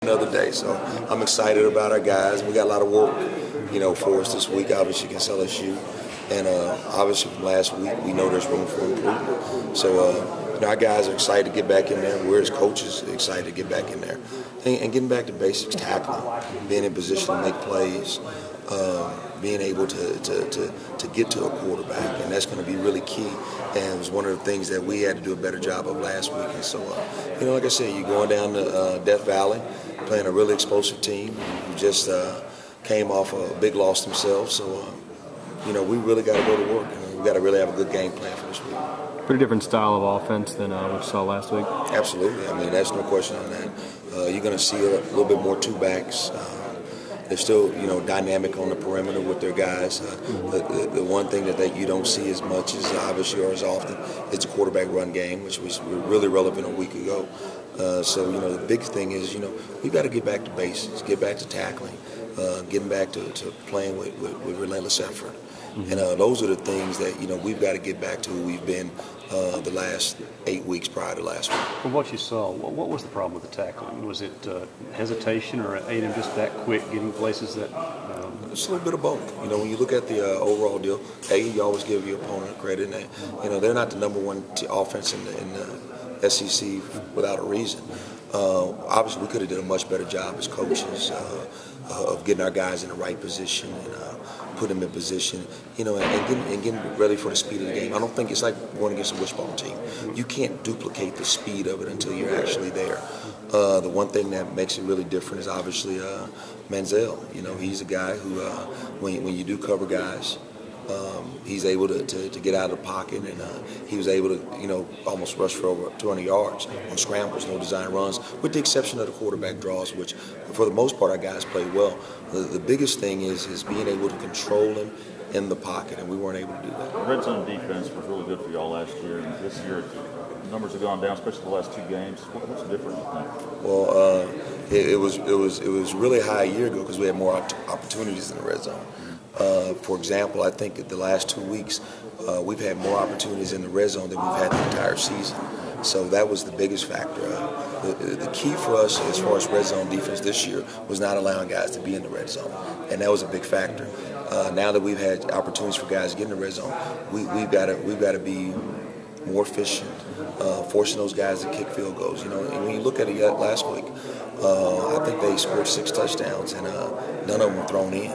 another day. So I'm excited about our guys. We got a lot of work, for us this week, obviously against LSU. And obviously from last week, we know there's room for improvement. So our guys are excited to get back in there. We're as coaches excited to get back in there. And getting back to basics, tackling, being in position to make plays, being able to get to a quarterback, and that's going to be really key. And it was one of the things that we had to do a better job of last week. And so, like I said, you're going down to Death Valley, playing a really explosive team who just came off a big loss themselves. So, we really got to go to work, and we got to really have a good game plan for this week. Pretty different style of offense than what you saw last week. Absolutely. I mean, that's no question on that. You're going to see a little bit more two backs. They're still, dynamic on the perimeter with their guys. The one thing that you don't see as much as obviously or as often is the quarterback run game, which was really relevant a week ago. So, the big thing is, we've got to get back to basics, get back to tackling, getting back to playing with relentless effort. And those are the things that, we've got to get back to who we've been the last 8 weeks prior to last week. From what you saw, what was the problem with the tackling? Was it hesitation or Aiden just that quick getting places that... It's a little bit of both. When you look at the overall deal, you always give your opponent credit. And, they're not the number one offense in the SEC without a reason. Obviously, we could have done a much better job as coaches of getting our guys in the right position and put them in position, and getting ready for the speed of the game. I don't think it's like going against a wishbone team. You can't duplicate the speed of it until you're actually there. The one thing that makes it really different is obviously Manziel. He's a guy who, when you do cover guys, he's able to get out of the pocket, and he was able to, almost rush for over 200 yards on scrambles, no design runs, with the exception of the quarterback draws, which for the most part our guys played well. The biggest thing is being able to control him in the pocket, and we weren't able to do that. The red zone defense was really good for y'all last year, and this year numbers have gone down, especially the last two games. What's the difference, you think? Well, it was really high a year ago because we had more opportunities in the red zone. For example, I think that the last 2 weeks we've had more opportunities in the red zone than we've had the entire season. So that was the biggest factor. The key for us as far as red zone defense this year was not allowing guys to be in the red zone, and that was a big factor. Now that we've had opportunities for guys to get in the red zone, we've got to be more efficient, forcing those guys to kick field goals. And when you look at it last week, I think they scored 6 touchdowns, and none of them were thrown in.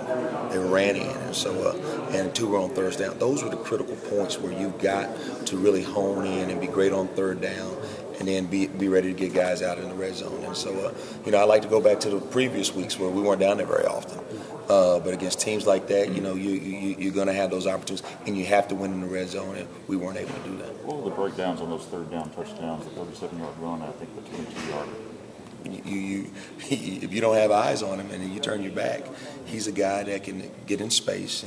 They ran in, and so and 2 were on third down. Those were the critical points where you've got to really hone in and be great on third down, and then be ready to get guys out in the red zone. And so, I like to go back to the previous weeks where we weren't down there very often. But against teams like that, you're going to have those opportunities, and you have to win in the red zone, and we weren't able to do that. What were the breakdowns on those third down touchdowns, the 37-yard run, I think the 22-yarder? If you don't have eyes on him and you turn your back, he's a guy that can get in space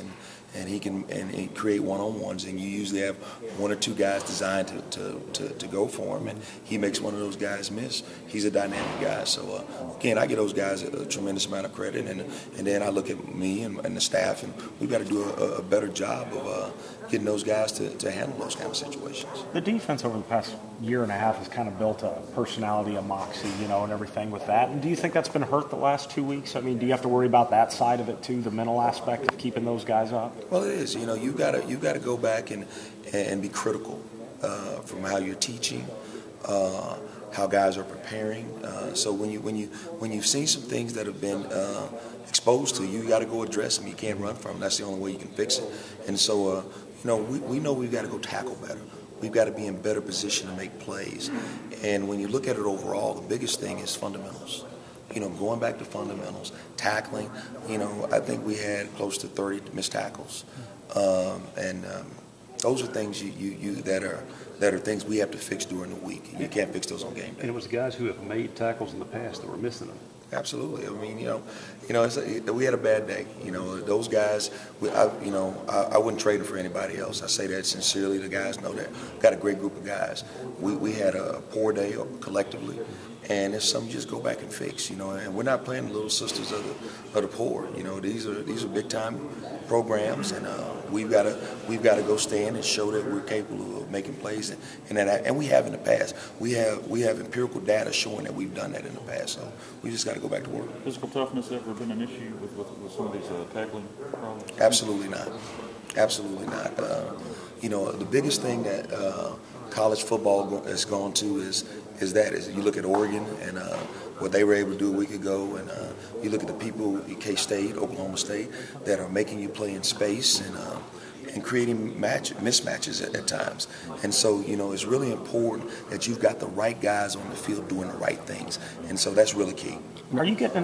and he can create one-on-ones, and you usually have 1 or 2 guys designed to go for him, and he makes one of those guys miss. He's a dynamic guy. So again, I give those guys a tremendous amount of credit, and then I look at me and the staff, and we've got to do a better job of getting those guys to handle those kind of situations. The defense over the past year and a half has kind of built a personality, a moxie, and everything with that. And do you think that's been hurt the last 2 weeks? I mean, do you have to worry about that side of it too, the mental aspect of keeping those guys up? Well, it is. You've got to go back and be critical from how you're teaching, how guys are preparing. So when you've seen some things that have been exposed to you, you got to go address them. You can't run from them. That's the only way you can fix it. And so we know we've got to go tackle better. We've got to be in better position to make plays. And when you look at it overall, the biggest thing is fundamentals. Going back to fundamentals, tackling. I think we had close to 30 missed tackles, and those are things that are things we have to fix during the week. You can't fix those on game day. And it was guys who have made tackles in the past that were missing them. Absolutely. I mean, we had a bad day. Those guys. I wouldn't trade them for anybody else. I say that sincerely. The guys know that. Got a great group of guys. We had a poor day collectively, and it's something you just go back and fix, you know. And we're not playing the little sisters of the poor, you know. These are big time programs, and we've got to go stand and show that we're capable of making plays, and we have in the past. We have empirical data showing that we've done that in the past. So we just got to go back to work. Physical toughness ever been an issue with some of these tackling problems? Absolutely not. Absolutely not. You know, the biggest thing that college football has gone to is you look at Oregon and what they were able to do a week ago, and you look at the people at K-State, Oklahoma State, that are making you play in space and creating mismatches at times. And so, you know, it's really important that you've got the right guys on the field doing the right things. And so that's really key. Are you getting